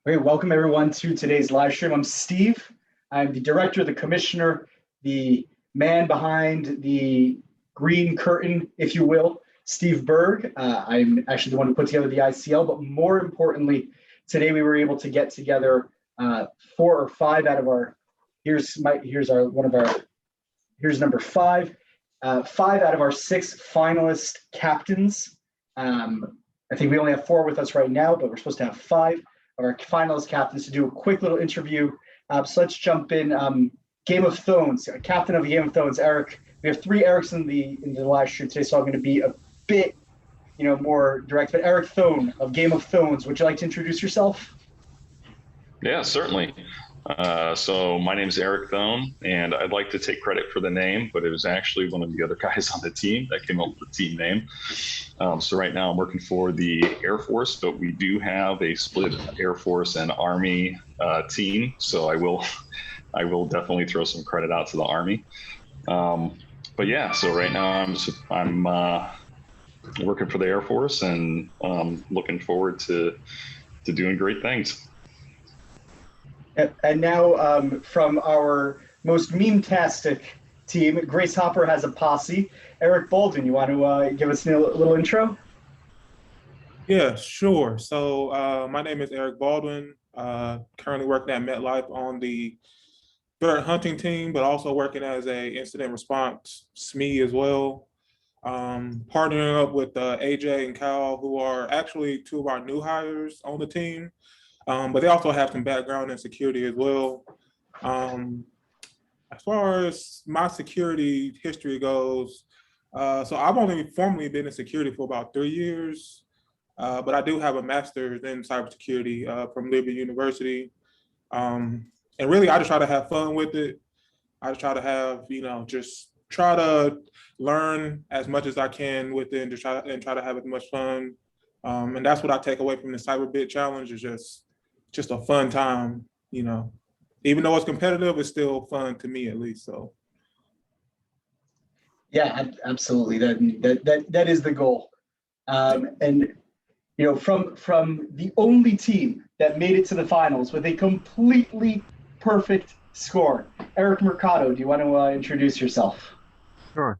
Okay, welcome everyone to today's live stream. I'm Steve. I'm the director, the commissioner, the man behind the green curtain, if you will, Steve Berg. I'm actually the one who put together the ICL, but more importantly, today we were able to get together four or five out of our. Here's number five. Five out of our six finalist captains. I think we only have four with us right now, but we're supposed to have five of our finalist captains to do a quick little interview. So let's jump in. Game of Thrones, captain of Game of Thrones, Eric. We have three Erics in the live stream today, so I'm going to be a bit, more direct. But Eric Thone of Game of Thrones, would you like to introduce yourself? Yeah, certainly. So my name is Eric Thone, and I'd like to take credit for the name, but it was actually one of the other guys on the team that came up with the team name. So right now I'm working for the Air Force, but we do have a split Air Force and Army team. So I will definitely throw some credit out to the Army. But yeah, so right now I'm working for the Air Force and looking forward to doing great things. And now from our most meme-tastic team, Grace Hopper has a posse. Eric Baldwin, you want to give us a little intro? Yeah, sure. So my name is Eric Baldwin. Currently working at MetLife on the bird hunting team, but also working as a incident response SME as well. Partnering up with AJ and Cal, who are actually two of our new hires on the team, but they also have some background in security as well. As far as my security history goes, so I've only formally been in security for about 3 years. But I do have a master's in cybersecurity from Liberty University. And really, I just try to have fun with it. I just try to have, just try to learn as much as I can with it and try to have as much fun. And that's what I take away from the Cyber Bit Challenge is just a fun time, Even though it's competitive, it's still fun to me at least. So. Yeah, absolutely. That is the goal. And from the only team that made it to the finals with a completely perfect score, Eric Mercado, do you want to introduce yourself? Sure.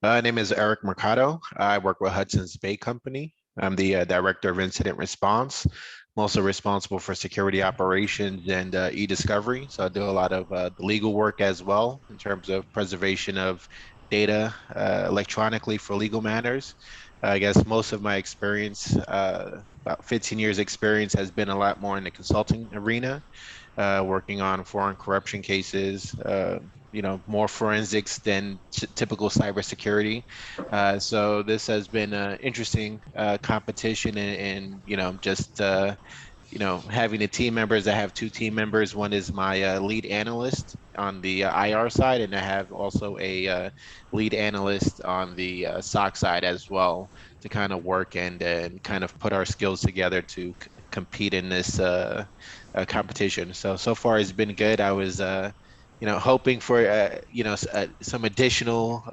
My name is Eric Mercado. I work with Hudson's Bay Company. I'm the Director of Incident Response. I'm also responsible for security operations and e-discovery. So I do a lot of the legal work as well in terms of preservation of data electronically for legal matters. I guess most of my experience, about 15 years experience, has been a lot more in the consulting arena, working on foreign corruption cases, more forensics than typical cybersecurity. So this has been an interesting competition and just having the team members. I have two team members. One is my lead analyst on the IR side, and I have also a lead analyst on the SOC side as well to kind of work and kind of put our skills together to compete in this competition. So far it's been good. I was hoping for some additional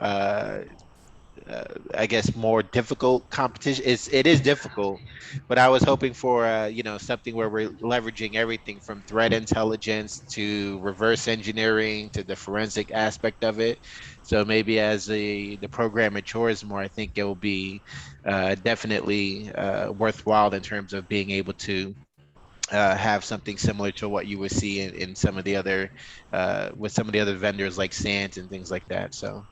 I guess more difficult competition. It is difficult, but I was hoping for something where we're leveraging everything from threat intelligence to reverse engineering to the forensic aspect of it. So maybe as the program matures more, I think it will be definitely worthwhile in terms of being able to have something similar to what you would see in some of the other with some of the other vendors like SANS and things like that. So.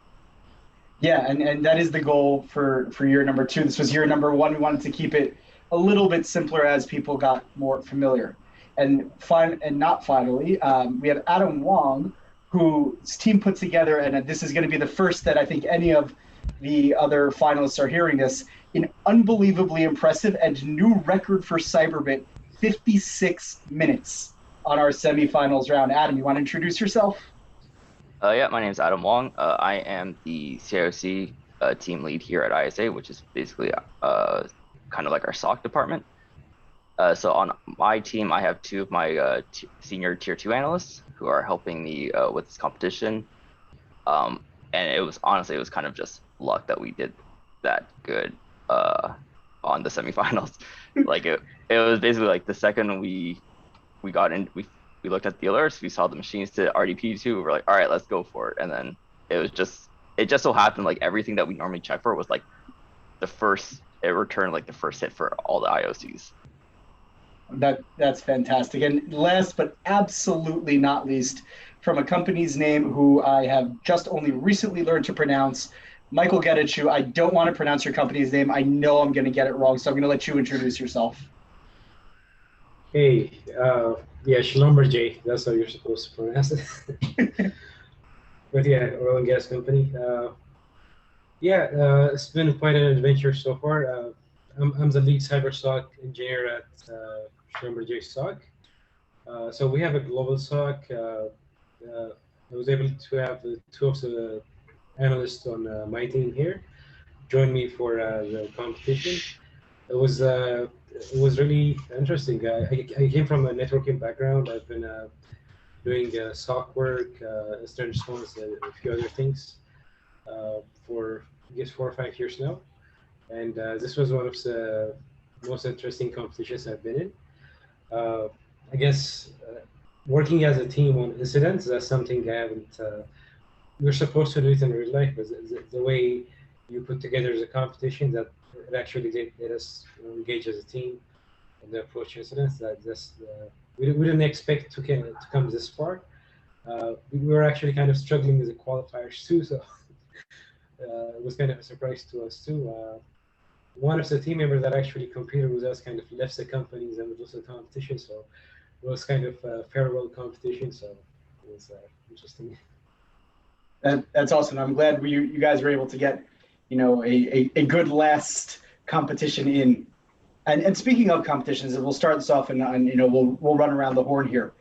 Yeah, and that is the goal for year number two. This was year number one. We wanted to keep it a little bit simpler as people got more familiar. And not finally, we have Adam Wong, whose team put together, and this is going to be the first that I think any of the other finalists are hearing this, an unbelievably impressive and new record for Cyberbit, 56 minutes on our semifinals round. Adam, you want to introduce yourself? Yeah, my name is Adam Wong. I am the CIOC team lead here at ISA, which is basically kind of like our SOC department. So on my team, I have two of my senior tier 2 analysts who are helping me with this competition. And it was kind of just luck that we did that good on the semifinals. Like it was basically like the second we we got in, we looked at the alerts, we saw the machines to RDP2, we're like, all right, let's go for it. And then it just so happened like everything that we normally check for was like it returned like the first hit for all the IOCs. That's fantastic. And last but absolutely not least, from a company's name who I have just only recently learned to pronounce, Michael Getachew. I don't want to pronounce your company's name. I know I'm going to get it wrong, so I'm going to let you introduce yourself. Hey, yeah, Schlumberger, that's how you're supposed to pronounce it. But yeah, oil and gas company. It's been quite an adventure so far. I'm the lead cyber SOC engineer at Schlumberger SOC. So we have a global SOC. I was able to have two of the analysts on my team here join me for the competition. It was really interesting. I came from a networking background. I've been doing SOC work, incident response, a few other things for I guess 4 or 5 years now. And this was one of the most interesting competitions I've been in. I guess working as a team on incidents, that's something I haven't. You're supposed to do it in real life, but the way you put together the competition, that it actually let us engage as a team and the approach incidents. We didn't expect to come this far. We were actually kind of struggling with the qualifiers too, so it was kind of a surprise to us too. One of the team members that actually competed with us kind of left the companies and was the competition, so it was kind of a farewell competition. So it was interesting. That's awesome. I'm glad you guys were able to get, a good last competition in. And speaking of competitions, and we'll start this off and we'll run around the horn here.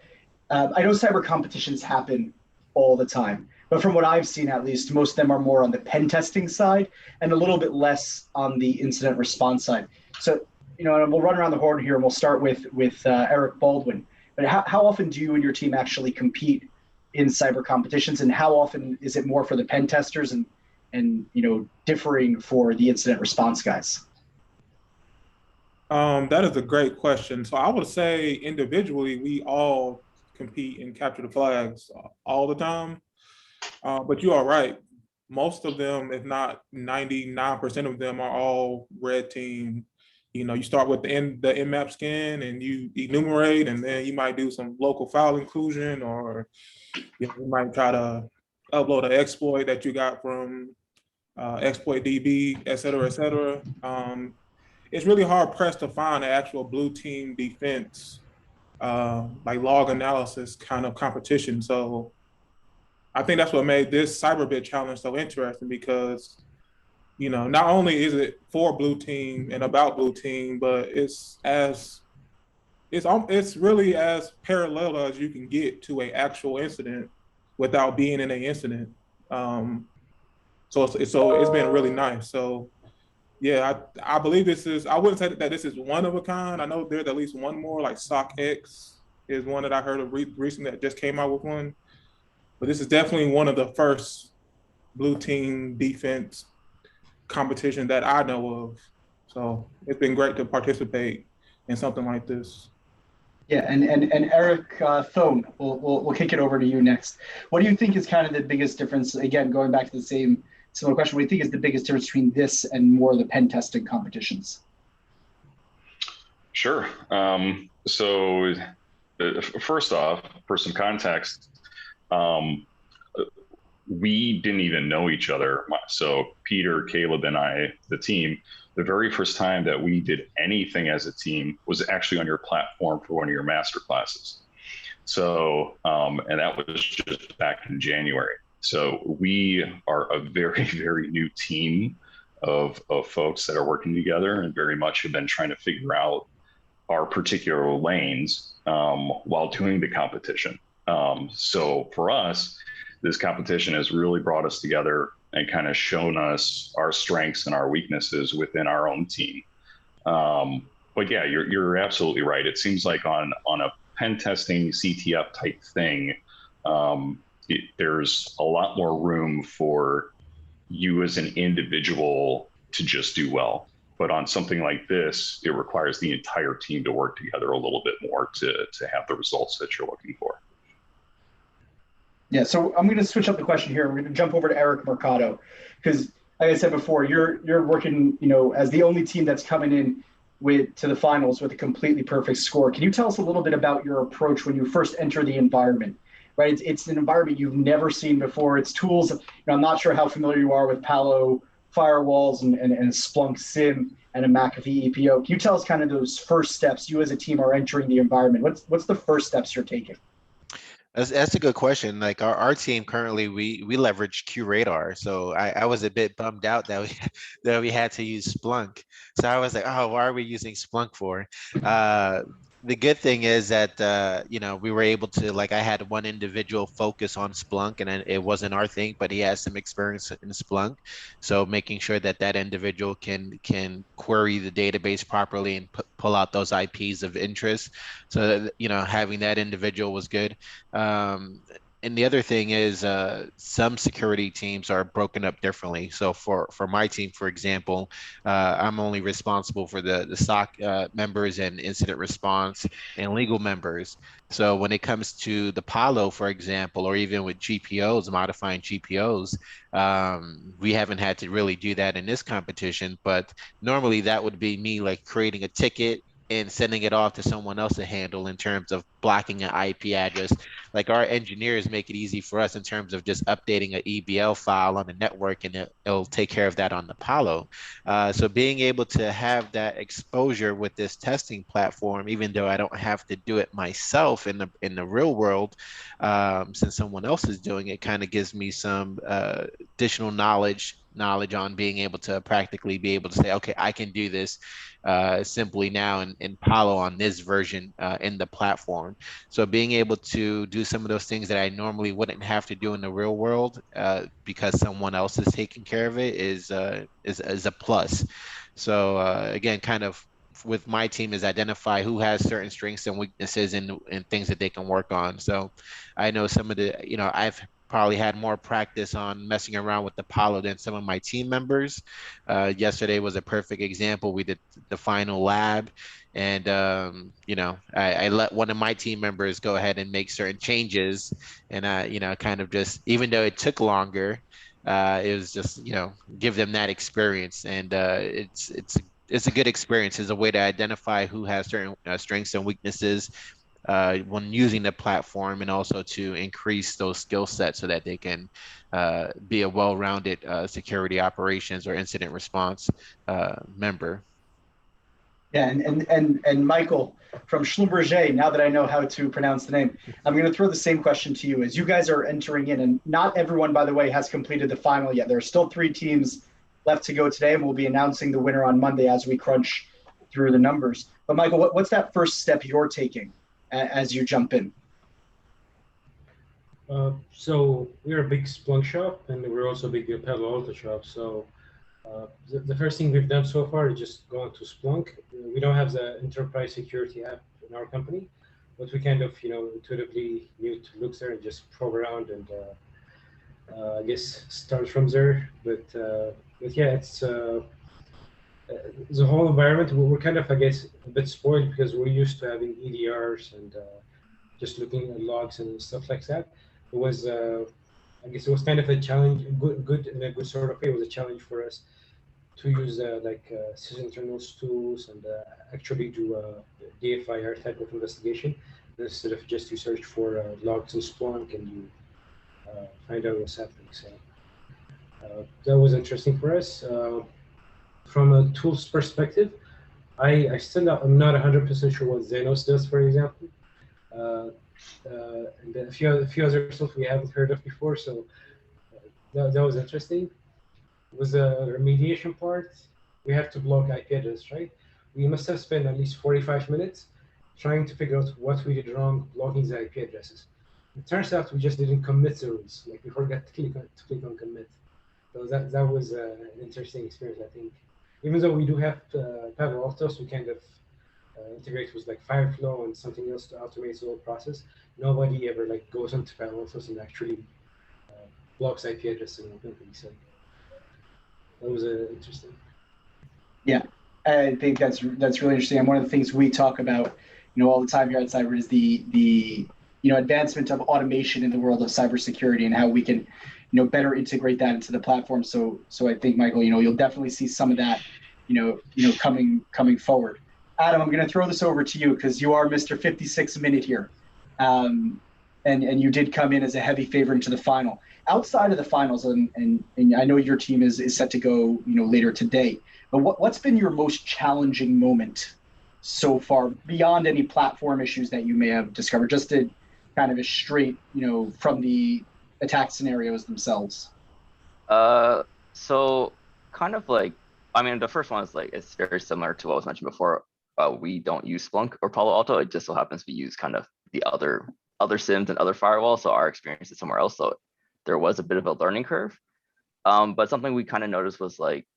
I know cyber competitions happen all the time, but from what I've seen, at least, most of them are more on the pen testing side and a little bit less on the incident response side. So, and we'll run around the horn here, and we'll start with Eric Baldwin. But how often do you and your team actually compete in cyber competitions, and how often is it more for the pen testers and differing for the incident response guys? That is a great question. So I would say individually, we all compete and capture the flags all the time. But you are right. Most of them, if not 99% of them, are all red team. You start with the Nmap scan and you enumerate, and then you might do some local file inclusion, or you might try to upload an exploit that you got from exploit DB, et cetera, et cetera. It's really hard pressed to find an actual blue team defense, like log analysis kind of competition. So I think that's what made this Cyberbit challenge so interesting, because not only is it for blue team and about blue team, but it's really as parallel as you can get to an actual incident without being in an incident. So it's been really nice. So yeah, I believe I wouldn't say that this is one of a kind. I know there's at least one more, like SOC X is one that I heard of recently that just came out with one. But this is definitely one of the first blue team defense competition that I know of. So it's been great to participate in something like this. Yeah, and Eric Thone, we'll kick it over to you next. What do you think is kind of the biggest difference? Again, going back to the similar question, what do you think is the biggest difference between this and more of the pen testing competitions? Sure. So first off, for some context, we didn't even know each other. So Peter, Caleb, and I, the team, the very first time that we did anything as a team was actually on your platform for one of your master classes. So, and that was just back in January. So we are a very, very new team of folks that are working together and very much have been trying to figure out our particular lanes while doing the competition. So for us, this competition has really brought us together and kind of shown us our strengths and our weaknesses within our own team. But yeah, you're absolutely right. It seems like on a pen testing CTF type thing, there's a lot more room for you as an individual to just do well. But on something like this, it requires the entire team to work together a little bit more to have the results that you're looking for. Yeah, so I'm going to switch up the question here. We're going to jump over to Eric Mercado because, like I said before, you're working, as the only team that's coming in to the finals with a completely perfect score. Can you tell us a little bit about your approach when you first enter the environment? Right, it's an environment you've never seen before. It's tools. I'm not sure how familiar you are with Palo firewalls and Splunk SIM and a McAfee EPO. Can you tell us kind of those first steps you as a team are entering the environment? What's the first steps you're taking? That's a good question. Like our team currently, we leverage QRadar. So I was a bit bummed out that we that we had to use Splunk. So I was like, oh, why are we using Splunk for? The good thing is that we were able to, like, I had one individual focus on Splunk, and it wasn't our thing, but he has some experience in Splunk. So making sure that that individual can query the database properly and pull out those IPs of interest. So that, having that individual was good. And the other thing is some security teams are broken up differently. So for my team, for example, I'm only responsible for the SOC members and incident response and legal members. So when it comes to the Palo, for example, or even with GPOs, modifying GPOs, we haven't had to really do that in this competition. But normally that would be me like creating a ticket and sending it off to someone else to handle in terms of blocking an IP address. Like our engineers make it easy for us in terms of just updating an EBL file on the network, and it'll take care of that on the Palo. So being able to have that exposure with this testing platform, even though I don't have to do it myself in the real world, since someone else is doing it, kind of gives me some additional knowledge on being able to practically be able to say, okay, I can do this simply now in Palo on this version in the platform. So being able to do some of those things that I normally wouldn't have to do in the real world because someone else is taking care of it is a plus. So again, kind of with my team is identify who has certain strengths and weaknesses and things that they can work on. So I know some of the, I've probably had more practice on messing around with the Palo than some of my team members. Yesterday was a perfect example. We did the final lab, and I let one of my team members go ahead and make certain changes, and kind of just, even though it took longer, it was just give them that experience, and it's a good experience. It's a way to identify who has certain strengths and weaknesses when using the platform, and also to increase those skill sets so that they can be a well-rounded security operations or incident response member. Yeah, and Michael from Schlumberger, now that I know how to pronounce the name, I'm going to throw the same question to you. As you guys are entering in, and not everyone, by the way, has completed the final yet. There are still 3 teams left to go today, and we'll be announcing the winner on Monday as we crunch through the numbers. But Michael, what's that first step you're taking as you jump in? So we're a big Splunk shop, and we're also a big Palo Alto shop. So the first thing we've done so far is just go to Splunk. We don't have the enterprise security app in our company, but we kind of, intuitively knew to look there and just probe around and I guess start from there. But yeah, it's the whole environment. We're kind of, I guess, a bit spoiled because we're used to having EDRs and just looking at logs and stuff like that. It was, I guess, it was kind of a challenge, good in a good sort of way. It was a challenge for us to use sysinternals tools and actually do DFIR type of investigation instead of just you search for logs in Splunk and you find out what's happening. So that was interesting for us. From a tools perspective, I'm not 100% sure what Xenos does, for example. And a few other stuff we haven't heard of before, so that was interesting. With the remediation part, we have to block IP address, right? We must have spent at least 45 minutes trying to figure out what we did wrong blocking the IP addresses. It turns out we just didn't commit the rules, like we forgot to click on commit. So that was an interesting experience, I think. Even though we do have Palo Altos, we kind of integrate with like Fireflow and something else to automate the whole process. Nobody ever like goes into Palo Altos and actually blocks IP addresses in company. So that was interesting. Yeah, I think that's really interesting. And one of the things we talk about, all the time here at Cyber is the advancement of automation in the world of cybersecurity and how we can, better integrate that into the platform. So I think, Michael, you'll definitely see some of that, coming forward. Adam, I'm going to throw this over to you because you are Mr. 56 minute here, and you did come in as a heavy favorite into the final. Outside of the finals, and I know your team is set to go, later today. But what's been your most challenging moment so far, beyond any platform issues that you may have discovered, just to kind of a straight, from the attack scenarios themselves? So kind of like, I mean, the first one is like, it's very similar to what was mentioned before. We don't use Splunk or Palo Alto. It just so happens we use kind of the other SIMs and other firewalls. So our experience is somewhere else. So there was a bit of a learning curve. But something we kind of noticed was like,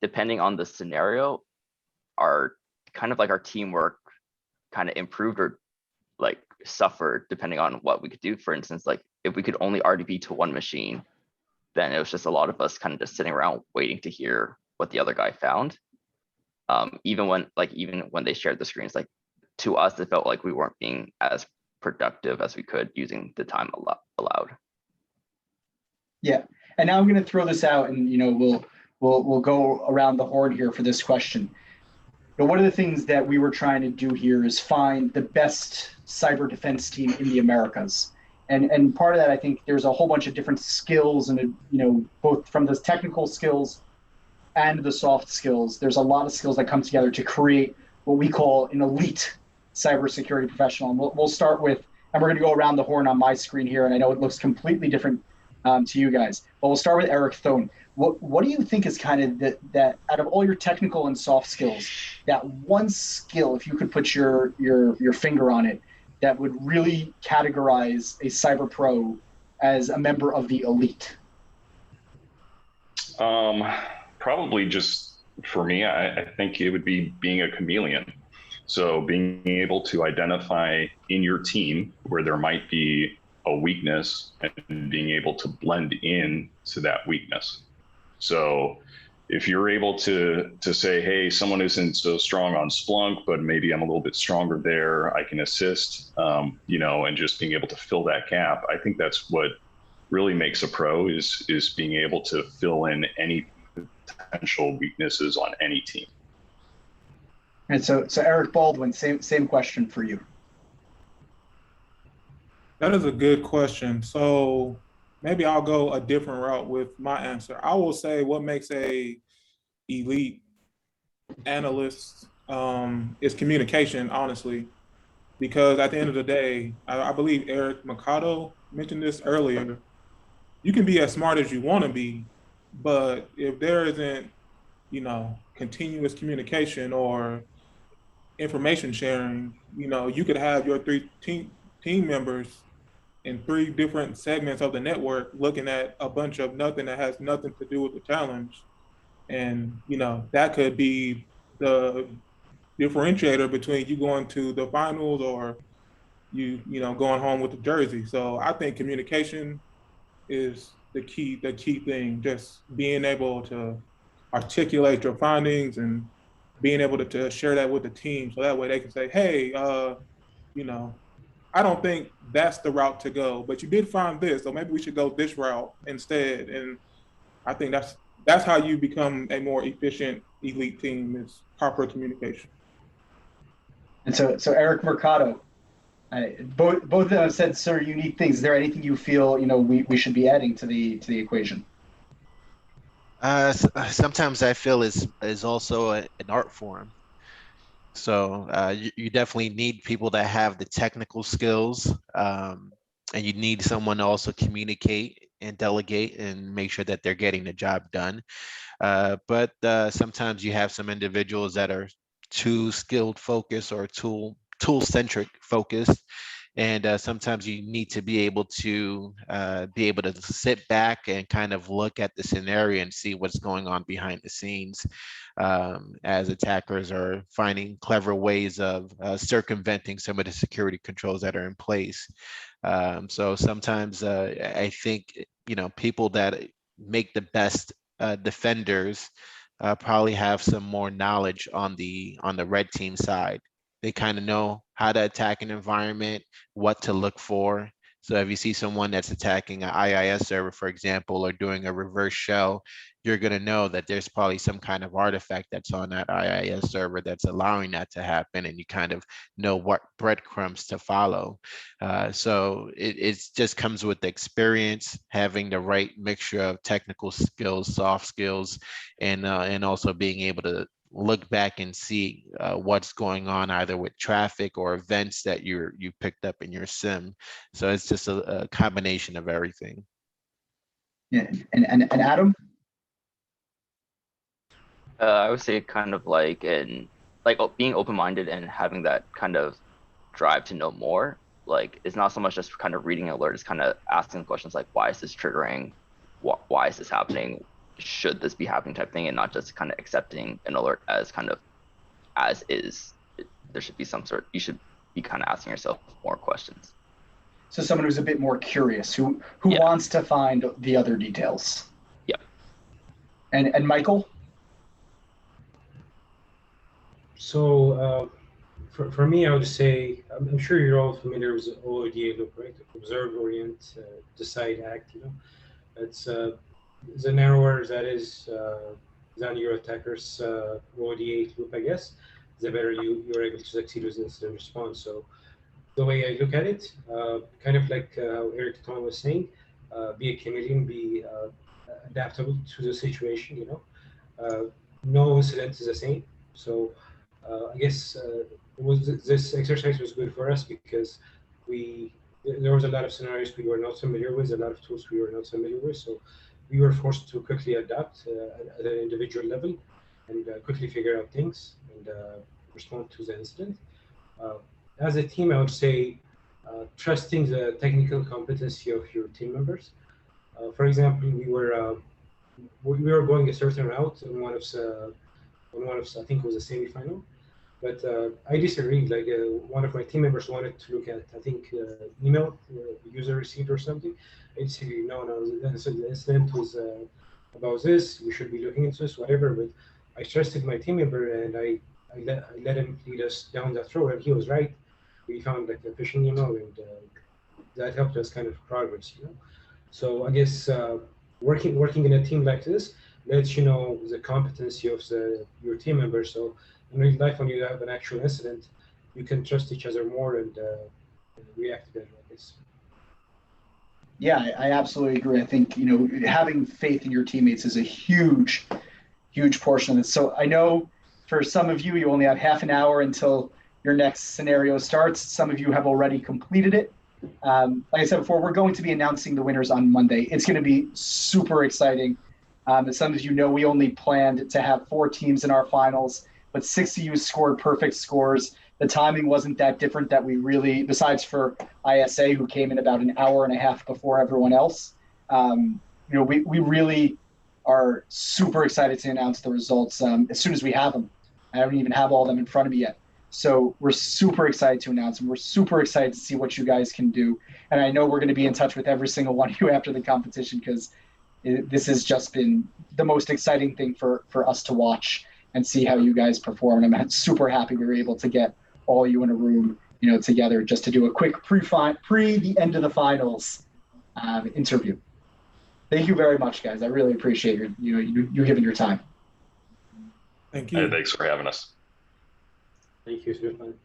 depending on the scenario, our teamwork kind of improved or like suffered depending on what we could do. For instance, like if we could only RDP to one machine, then it was just a lot of us kind of just sitting around waiting to hear what the other guy found. Even when they shared the screens, like to us, it felt like we weren't being as productive as we could using the time allowed. Yeah, and now I'm going to throw this out, and we'll go around the horn here for this question. But one of the things that we were trying to do here is find the best cyber defense team in the Americas. And part of that, I think there's a whole bunch of different skills, and both from those technical skills and the soft skills. There's a lot of skills that come together to create what we call an elite cybersecurity professional. And we'll start with, and we're going to go around the horn on my screen here, and I know it looks completely different to you guys, but we'll start with Eric Thone. What do you think is kind of that out of all your technical and soft skills, that one skill, if you could put your finger on it, that would really categorize a cyber pro as a member of the elite? Probably just for me, I think it would be being a chameleon. So being able to identify in your team where there might be a weakness and being able to blend in to that weakness. So if you're able to say, hey, someone isn't so strong on Splunk, but maybe I'm a little bit stronger there, I can assist, and just being able to fill that gap. I think that's what really makes a pro is being able to fill in any potential weaknesses on any team. And so Eric Baldwin, same question for you. That is a good question. So maybe I'll go a different route with my answer. I will say what makes a elite analyst is communication, honestly, because at the end of the day, I believe Eric Mercado mentioned this earlier. You can be as smart as you want to be, but if there isn't, continuous communication or information sharing, you could have your three team members in three different segments of the network looking at a bunch of nothing that has nothing to do with the challenge. And, that could be the differentiator between you going to the finals or you going home with the jersey. So I think communication is the key thing, just being able to articulate your findings and being able to share that with the team. So that way they can say, hey, I don't think that's the route to go, but you did find this, so maybe we should go this route instead. And I think that's how you become a more efficient elite team, is proper communication. And so Eric Mercado, both of them said sort of unique things. Is there anything you feel we should be adding to the equation? Sometimes I feel is also an art form. So you definitely need people that have the technical skills, and you need someone to also communicate and delegate and make sure that they're getting the job done. But sometimes you have some individuals that are too skilled focused or tool centric focused. And sometimes you need to be able to sit back and kind of look at the scenario and see what's going on behind the scenes, as attackers are finding clever ways of circumventing some of the security controls that are in place. So sometimes I think people that make the best defenders probably have some more knowledge on the red team side. They kind of know how to attack an environment, what to look for. So if you see someone that's attacking an IIS server, for example, or doing a reverse shell, you're going to know that there's probably some kind of artifact that's on that IIS server that's allowing that to happen, and you kind of know what breadcrumbs to follow. So it just comes with the experience, having the right mixture of technical skills, soft skills, and also being able to look back and see what's going on either with traffic or events that you picked up in your sim. So it's just a combination of everything. Yeah, and Adam? I would say kind of like being open-minded and having that kind of drive to know more. Like it's not so much just kind of reading an alert, it's kind of asking questions like, why is this triggering? Why is this happening? Should this be happening type thing, and not just kind of accepting an alert as kind of as is. There should be some sort, you should be kind of asking yourself more questions. So someone who's a bit more curious, who wants to find the other details. Yeah. And Michael? So for me, I would say, I'm sure you're all familiar with the OODA loop, right? Observe, orient, decide, act. It's the narrower that is than your attacker's OODA loop, I guess, the better you're able to succeed with incident response. So the way I look at it, kind of like how Eric Tom was saying, be a chameleon, be adaptable to the situation. No incident is the same. So I guess this exercise was good for us because there was a lot of scenarios we were not familiar with, a lot of tools we were not familiar with. So we were forced to quickly adapt at an individual level and quickly figure out things and respond to the incident. As a team, I would say trusting the technical competency of your team members. For example, we were going a certain route in one of I think it was a semi-final, but I disagreed. Like one of my team members wanted to look at, I think, email user receipt or something. I disagreed. No, the incident was about this. We should be looking into this, whatever. But I trusted my team member, and I let him lead us down that road, and he was right. We found like a phishing email, and that helped us kind of progress. So I guess working in a team like this lets you know the competency of your team members. So in real life, when you have an actual incident, you can trust each other more and react better, I guess. Yeah, I absolutely agree. I think, having faith in your teammates is a huge, huge portion of this. So I know for some of you, you only have half an hour until your next scenario starts. Some of you have already completed it. Like I said before, we're going to be announcing the winners on Monday. It's going to be super exciting. As some of you know, we only planned to have 4 teams in our finals, but 6 of you scored perfect scores. The timing wasn't that different that we really, besides for ISA, who came in about an hour and a half before everyone else, we really are super excited to announce the results as soon as we have them. I don't even have all of them in front of me yet. So we're super excited to announce them. We're super excited to see what you guys can do. And I know we're going to be in touch with every single one of you after the competition because this has just been the most exciting thing for us to watch and see how you guys perform. And I'm super happy we were able to get all you in a room, together just to do a quick pre the end of the finals interview. Thank you very much, guys. I really appreciate you giving your time. Thank you. Hey, thanks for having us. Thank you, Stefan.